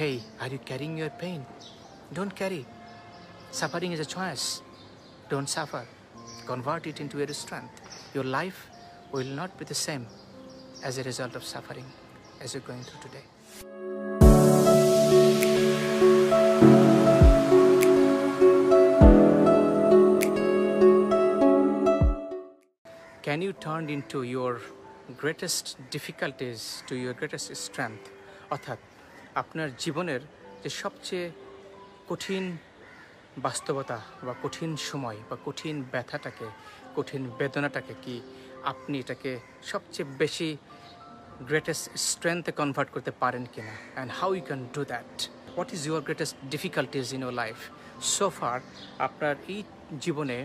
hey, are you carrying your pain? Don't carry. Suffering is a choice. Don't suffer. Convert it into your strength. Your life will not be the same as a result of suffering as you're going through today. Can you turn into your greatest difficulties to your greatest strength? অর্থাৎ আপনার জীবনের যে সবচেয়ে কঠিন বাস্তবতা বা কঠিন সময় বা কঠিন ব্যথাটাকে, কঠিন বেদনাটাকে কি আপনি এটাকে সবচেয়ে বেশি গ্রেটেস্ট স্ট্রেংথে কনভার্ট করতে পারেন কিনা? And how you can do that? What is your greatest difficulties in your life so far? আপনার এই জীবনে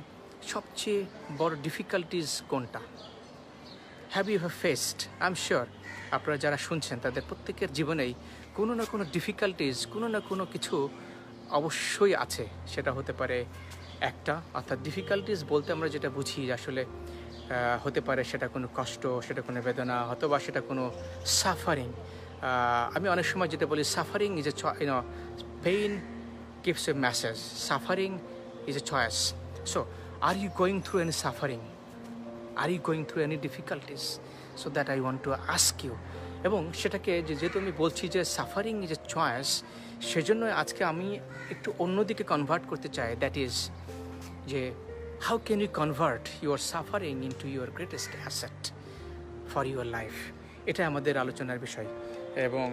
সবচেয়ে বড় ডিফিকাল্টিজ কোনটা? Have you have faced? I am sure আপনারা যারা শুনছেন তাদের প্রত্যেকের জীবনেই কোনো না কোনো ডিফিকাল্টিজ, কোনো না কোনো কিছু অবশ্যই আছে। সেটা হতে পারে একটা, অর্থাৎ ডিফিকাল্টিজ বলতে আমরা যেটা বুঝি আসলে হতে পারে সেটা কোনো কষ্ট, সেটা কোনো বেদনা, অথবা সেটা কোনো সাফারিং। আমি অনেক সময় যেটা বলি, suffering is a pain gives a message. Suffering is a choice. So, are you going through any suffering? Are you going through any difficulties? So that I want to ask you. এবং সেটাকে যেহেতু আমি বলছি যে suffering is a choice, সেজন্য আজকে আমি একটু অন্যদিকে কনভার্ট করতে চাই। দ্যাট ইজ যে how can you convert your suffering into your greatest asset for your life? এটা আমাদের আলোচনার বিষয়। এবং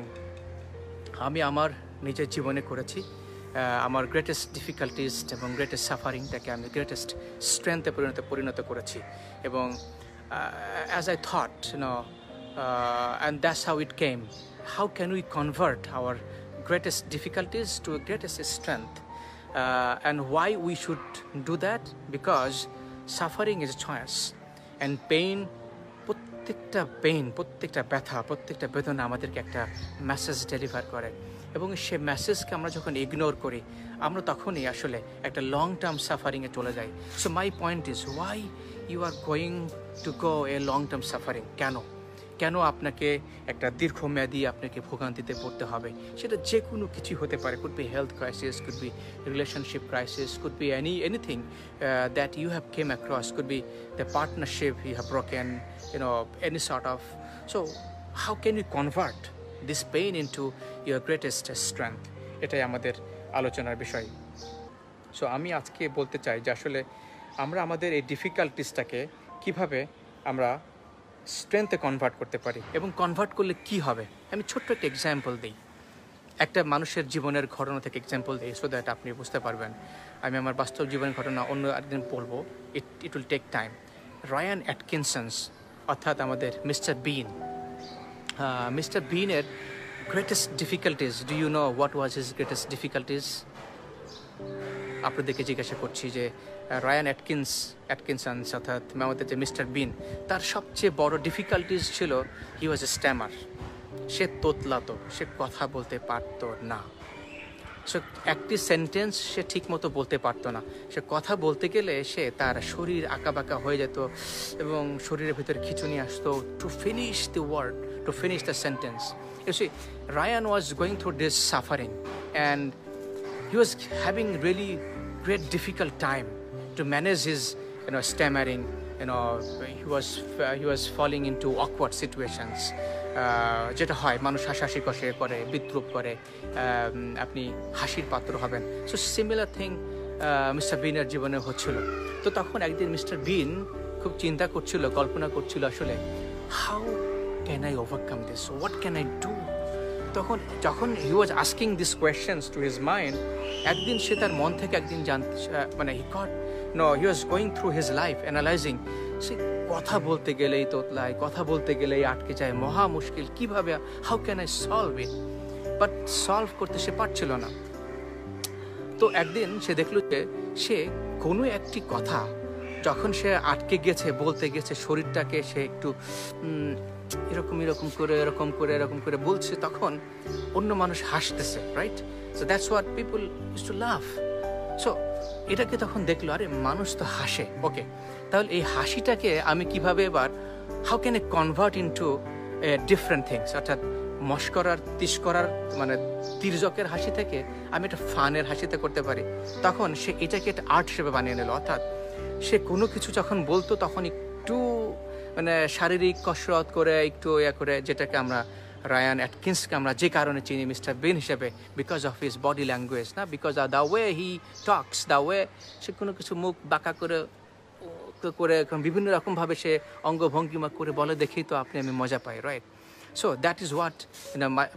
আমি আমার নিজের জীবনে করেছি। আমার গ্রেটেস্ট ডিফিকাল্টিজ এবং গ্রেটেস্ট সাফারিংটাকে আমি গ্রেটেস্ট স্ট্রেংথে পরিণত করেছি। এবং as I thought and that's how it came. How can we convert our greatest difficulties to a greatest strength? And why we should do that? Because suffering is a choice, and pain, প্রত্যেকটা ব্যথা, প্রত্যেকটা বেদনা আমাদেরকে একটা message deliver করে। এবং সে মেসেজকে আমরা যখন ইগনোর করি, আমরা তখনই আসলে একটা লং টার্ম সাফারিংয়ে চলে যাই। So my point is, why you are going to go a long term suffering? কেন আপনাকে একটা দীর্ঘমেয়াদী আপনাকে ভোগান্তিতে পড়তে হবে? সেটা যে কোনো কিছুই হতে পারে। Could be health crisis, could be relationship crisis, could be anything that you have came across, could be the partnership you have broken, any sort of. So how can you convert this pain into your greatest strength? এটাই আমাদের আলোচনার বিষয়। So আমি আজকে বলতে চাই যে আসলে আমরা আমাদের এই ডিফিকাল্টিসটাকে কিভাবে আমরা স্ট্রেংথে কনভার্ট করতে পারি, এবং কনভার্ট করলে কি হবে। আমি ছোট্ট একটা এক্সাম্পল দিই, একটা মানুষের জীবনের ঘটনা থেকে এক্সাম্পল দিই, সো দ্যাট আপনি বুঝতে পারবেন। আমি আমার বাস্তব জীবনের ঘটনা অন্য একদিন বলবো, it will take time. Rowan Atkinson's, অর্থাৎ আমাদের মিস্টার বিন, মিস্টার বিনের greatest difficulties, do you know what was his greatest difficulties? আপনাদেরকে জিজ্ঞাসা করছি যে রায়ান অ্যাটকিনসন্স অর্থাৎ আমাদের যে মিস্টার বিন, তার সবচেয়ে বড় ডিফিকাল্টিজ ছিল হি ওয়াজ এ স্ট্যামার। সে তোতলাতো, সে কথা বলতে পারতো না। সে একটি সেন্টেন্স সে ঠিক মতো বলতে পারতো না। সে কথা বলতে গেলে তার শরীর আঁকাবাঁকা হয়ে যেত এবং শরীরের ভিতরে খিঁচুনি আসতো to finish the word, to finish the sentence. You see, Ryan was going through this suffering, and he was having really great difficult time to manage his stammering. He was falling into awkward situations. যেটা হয়, মানুষ হাসাহাসি করে, বিদ্রুপ করে, আপনি হাসির পাত্র হবেন। সো সিমিলার থিং মিস্টার বিনের জীবনে হচ্ছিল। তো তখন একদিন মিস্টার বিন খুব চিন্তা করছিল, কল্পনা করছিল আসলে how can I overcome this, what can I do. যখন he was asking this questions to his mind, একদিন সে তার মন থেকে একদিন he was going through his life analysing, সে কথা বলতে গেলেই তোতলায়, কথা বলতে গেলেই আটকে যায়, মহা মুশকিল, কিভাবে, how can I solve it, but solve করতে সে পারছিল না। তো একদিন সে দেখল যে সে কোনো একটি কথা যখন সে আটকে গেছে, বলতে গেছে, শরীরটাকে সে একটু এরকম করে বলছে, তখন অন্য মানুষ হাসতেছে, right? So that's what people use to love. So এটাকে তখন দেখলো, আরে মানুষ তো হাসে, ওকে, তাহলে এই হাসিটাকে আমি কিভাবে এবার, how can I convert into different things, অর্থাৎ মস্করার তিরস্করার মানে তির্যকের হাসি থেকে আমি একটা ফানের হাসিতে করতে পারি, তখন সে এটাকে একটা আর্ট হিসেবে বানিয়ে নিল। অর্থাৎ সে কোনো কিছু যখন বলতো তখন একটু মানে শারীরিক কসরত করে একটু করে, যেটাকে আমরা রায়ান অ্যাটকিন্সকে আমরা যে কারণে চিনি মিস্টার বিন হিসেবে, because of his body language, না because of the way he talks, the way সে কোনো কিছু মুখ বাঁকা করে করে বিভিন্ন রকমভাবে সে অঙ্গভঙ্গিমা করে বলে, দেখেই তো আপনি আমি মজা পাই, right? So that is what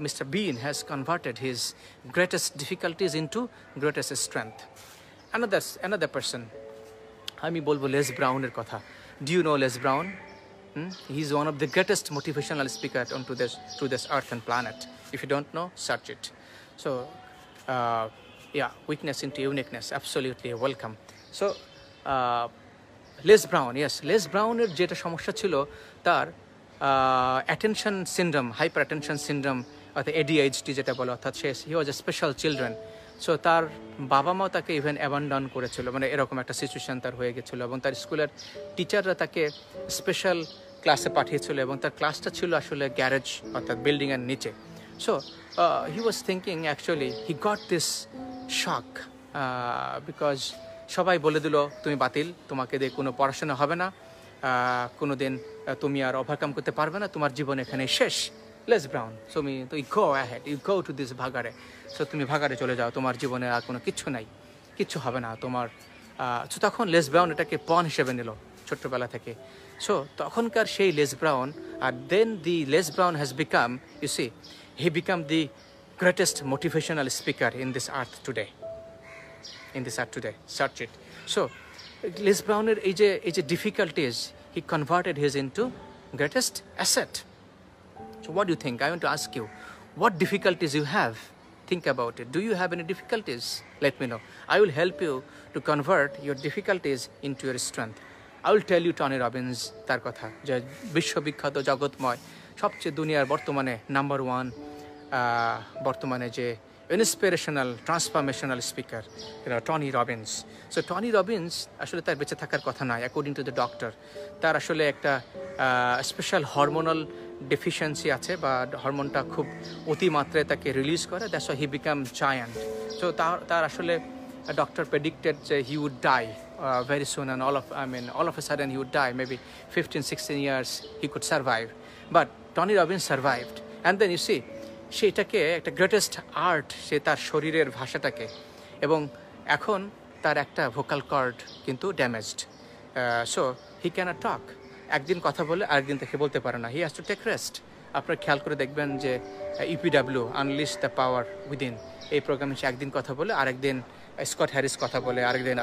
Mr. Bean has converted his greatest difficulties into greatest strength. Another person, আমি বলবো Les Brownের কথা। Do you know Les Brown? He is one of the greatest motivational speakers on to this earth and planet. If you don't know, search it. So yeah, weakness into uniqueness, absolutely welcome. So Les Brown, yes, Les Brownের যেটা সমস্যা ছিল, তার attention syndrome, hyper attention syndrome, অর্থাৎ ADHD যেটা বলে, অর্থাৎ হি ওয়াজ a special children. So তার বাবা মাও তাকে ইভেন অ্যাবান্ডন করেছিল, মানে এরকম একটা সিচুয়েশন তার হয়ে গেছিলো, এবং তার স্কুলের টিচাররা তাকে স্পেশাল ক্লাসে পাঠিয়েছিল, এবং তার ক্লাসটা ছিল আসলে গ্যারেজ অর্থাৎ বিল্ডিংয়ের নিচে। So he was thinking, actually he got this shock because সবাই বলে দিল তুমি বাতিল, তোমাকে দিয়ে কোনো পড়াশোনা হবে না, কোনো দিন তুমি আর ওভারকাম করতে পারবে না, তোমার জীবন এখানে শেষ। Les Brown, so you go ahead, you go to this ভাগাড়ে, সো তুমি ভাগাড়ে চলে যাও, তোমার জীবনে আর কোনো কিচ্ছু নাই, কিচ্ছু হবে না তোমার। সো তখন Les Brown এটাকে পণ হিসেবে নিল ছোট্টবেলা থেকে। সো তখনকার সেই Les Brown, R then the Les Brown has become, you see, he become the greatest motivational speaker in this earth today. Search it. So Les Brownের এই যে difficulties, he converted his into greatest asset. So what do you think? I want to ask you, what difficulties you have? Think about it. Do you have any difficulties? Let me know. I will help you to convert your difficulties into your strength. I will tell you Tony Robbins তার কথা, যে বিশ্ববিখ্যাত জগৎময় সবচেয়ে দুনিয়ার বর্তমানে number 1 বর্তমানে যে inspirational transformational speaker, Tony Robbins. So Tony Robbins আসলে তার বেঁচে থাকার কথা নয়, অ্যাকর্ডিং টু দ্য ডক্টর। তার আসলে একটা স্পেশাল হরমোনাল ডেফিসিয়েন্সি আছে, বা হরমোনটা খুব অতিমাত্রায় তাকে রিলিজ করে, that's why he become giant. So তার আসলে ডক্টর প্রেডিক্টেড যে he would die very soon, and all of a sudden he would die, maybe 15-16 years he could survive, but Tony Robbins survived. And then you see, সেটাকে একটা greatest art, সে তার শরীরের ভাষাটাকে, এবং এখন তার একটা ভোকাল কর্ড কিন্তু damaged, so he can't talk. একদিন কথা বলে আরেকদিন তাকে বলতে পারে না, he has to take rest. আপনারা খেয়াল করে দেখবেন যে UPW unleash the power within, এই প্রোগ্রামে সে একদিন কথা বলে আরেকদিন স্কট হ্যারিস কথা বলে, আরেকদিন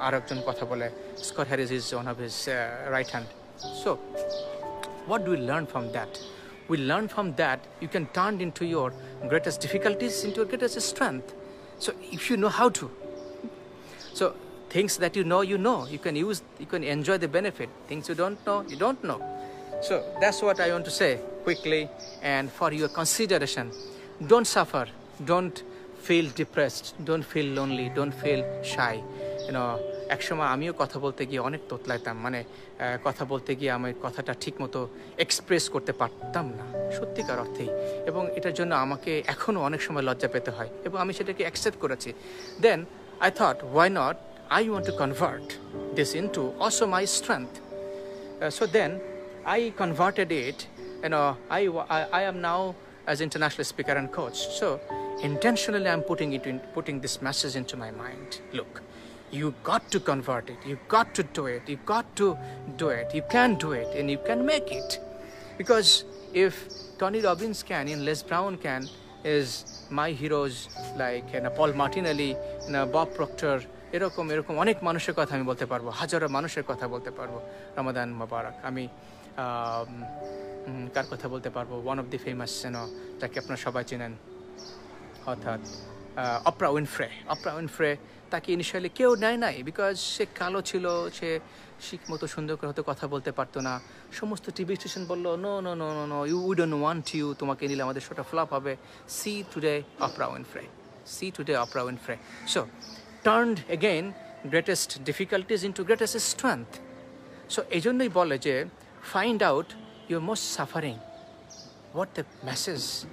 আরেকজন কথা বলে। Scott Harris is one of his right hand. So what do we learn from that? We learn from that you can turn into your greatest difficulties into your greatest strength. So if you know how to, so things that you know, you can enjoy the benefit. Things you don't know, you don't know. So that's what I want to say quickly, and for your consideration, don't suffer, don't feel depressed, don't feel lonely, don't feel shy. একসময় আমিও কথা বলতে গিয়ে অনেক তোতলাইতাম, মানে কথা বলতে গিয়ে আমি কথাটা ঠিক মতো এক্সপ্রেস করতে পারতাম না সত্যিকার অর্থেই, এবং এটার জন্য আমাকে এখনও অনেক সময় লজ্জা পেতে হয়, এবং আমি সেটাকে অ্যাকসেপ্ট করেছি। Then I thought, why not, I want to convert this into also my strength. So then I converted it. I am now as international speaker and coach. So intentionally I'm putting this message into my mind. Look, you got to convert it. You got to do it. You got to do it. You can do it, and you can make it. Because if Tony Robbins can, and Les Brown can, is my heroes like Paul Martinelli, Bob Proctor, এরকম অনেক মানুষের কথা আমি বলতে পারবো, হাজারো মানুষের কথা বলতে পারবো। রমাদান মোবারক। আমি কার কথা বলতে পারবো? ওয়ান অফ দি ফেমাস, যাকে আপনারা সবাই চেনেন, অর্থাৎ অপ্রা উইনফ্রে। তাকে ইনিশিয়ালি কেউ নেয় নাই, বিকজ সে কালো ছিল, সে ঠিক মতো সুন্দর করে হয়তো কথা বলতে পারতো না। সমস্ত টিভি স্টেশন বললো no, we don't want you, তোমাকে নিলে আমাদের শোটা ফ্লপ হবে। See today Oprah Winfrey. So turned again greatest difficulties into greatest strength. So এই জন্যই বলে যে find out your most suffering what the message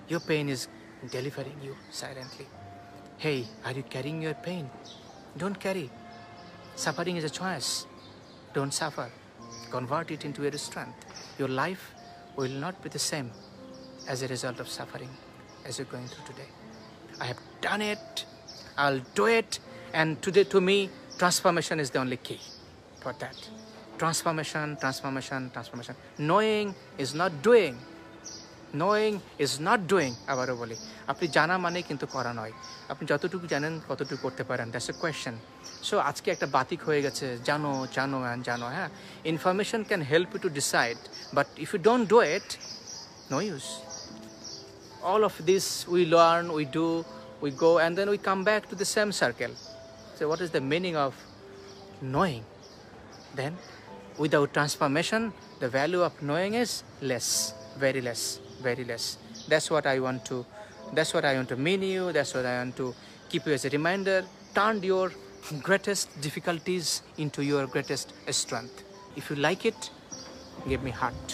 your pain is delivering you silently. Hey, are you carrying your pain? Don't carry. Suffering is a choice. Don't suffer. Convert it into your strength. Your life will not be the same as a result of suffering as you're going through today. I have done it. I'll do it. And today, to me, transformation is the only key for that. Transformation, transformation, transformation. Knowing is not doing. Knowing is not doing. আবারও বলি, আপনি জানা মানে কিন্তু করা নয়। আপনি যতটুকু জানেন কতটুকু করতে পারেন, দ্যাটস এ কোয়েশ্চেন। সো আজকে একটা বাতিক হয়ে গেছে, জানো জানো অ্যান্ড জানো। হ্যাঁ, information can help you to decide, but if you don't do it, no use. All of this we learn, we do, we go, and then we come back to the same circle. So what is the meaning of knowing? Then without transformation, the value of knowing is less, very less, very less. That's what I want to mean you. That's what I want to keep you as a reminder. Turn your greatest difficulties into your greatest strength. If you like it, give me heart.